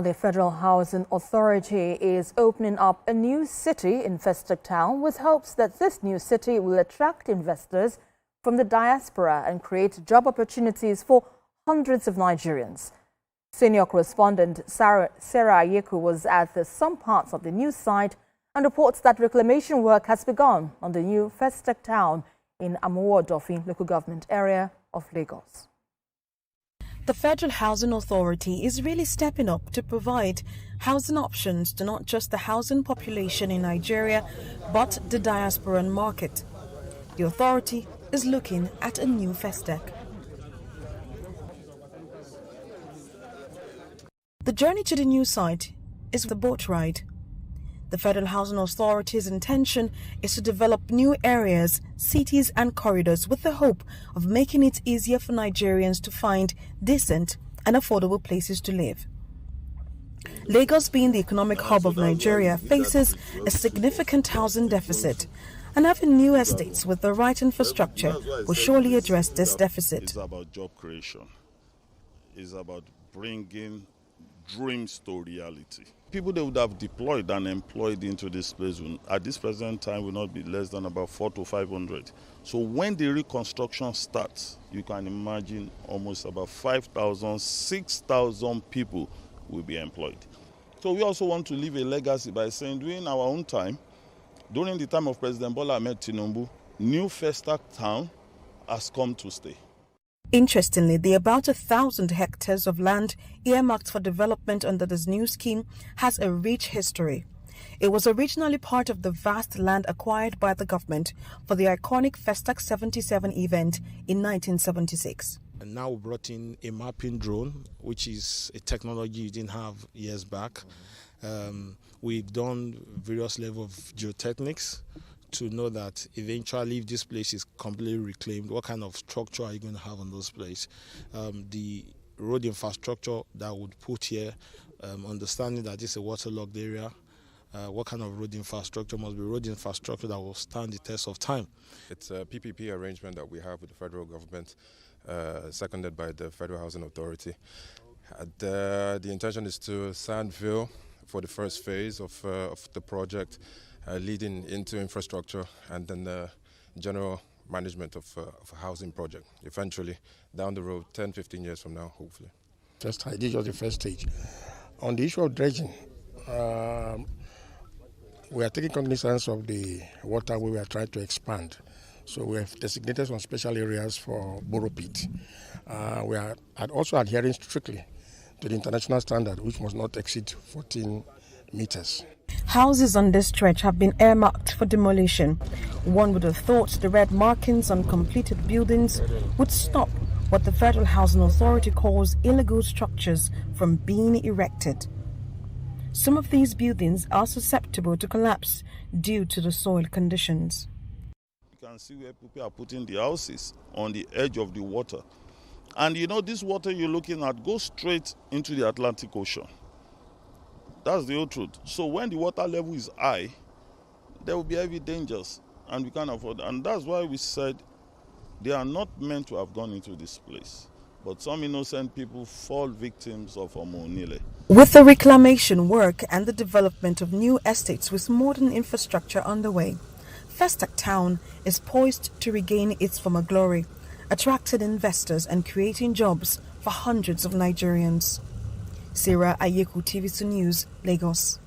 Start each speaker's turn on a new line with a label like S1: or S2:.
S1: The Federal Housing Authority is opening up a new city in Festac Town with hopes that this new city will attract investors from the diaspora and create job opportunities for hundreds of Nigerians. Senior correspondent Sarah Ayeku was at some parts of the new site and reports that reclamation work has begun on the new Festac Town in Amuwo Odofin local government area of Lagos.
S2: The Federal Housing Authority is really stepping up to provide housing options to not just the housing population in Nigeria, but the diasporan market. The authority is looking at a new Festac. The journey to the new site is the boat ride. The Federal Housing Authority's intention is to develop new areas, cities and corridors with the hope of making it easier for Nigerians to find decent and affordable places to live. Lagos, being the economic hub of Nigeria, faces a significant housing deficit, and having new estates with the right infrastructure will surely address this deficit.
S3: It's about job creation. It's about bringing dreams to reality. People they would have deployed and employed into this place at this present time will not be less than about 400 to 500. So when the reconstruction starts, you can imagine almost about 5,000, 6,000 people will be employed. So we also want to leave a legacy by saying during our own time, during the time of President Bola Ahmed Tinubu, new Festac Town has come to stay.
S2: Interestingly, the about 1,000 hectares of land earmarked for development under this new scheme has a rich history. It was originally part of the vast land acquired by the government for the iconic Festac 77 event in 1976.
S4: And now we brought in a mapping drone, which is a technology you didn't have years back. We've done various levels of geotechnics to know that eventually if this place is completely reclaimed, what kind of structure are you going to have on those places? The road infrastructure that would put here, understanding that this is a waterlogged area, what kind of road infrastructure must be road infrastructure that will stand the test of time.
S5: It's a PPP arrangement that we have with the federal government, seconded by the Federal Housing Authority. The intention is to sandfill for the first phase of the project, leading into infrastructure and then the general management of a housing project, eventually down the road, 10, 15 years from now, hopefully.
S6: This was the first stage. On the issue of dredging, we are taking cognizance of the waterway we are trying to expand. So we have designated some special areas for borrow pit. We are also adhering strictly to the international standard, which must not exceed 14 meters.
S2: Houses on this stretch have been earmarked for demolition. One would have thought the red markings on completed buildings would stop what the Federal Housing Authority calls illegal structures from being erected. Some of these buildings are susceptible to collapse due to the soil conditions.
S3: You can see where people are putting the houses on the edge of the water. And you know, this water you're looking at goes straight into the Atlantic Ocean. That's the whole truth. So when the water level is high, there will be heavy dangers, and we can't afford. And that's why we said they are not meant to have gone into this place. But some innocent people fall victims of Omonile.
S2: With the reclamation work and the development of new estates with modern infrastructure underway, Festac Town is poised to regain its former glory, attracting investors and creating jobs for hundreds of Nigerians. Sarah Ayeku, TVC News, Lagos.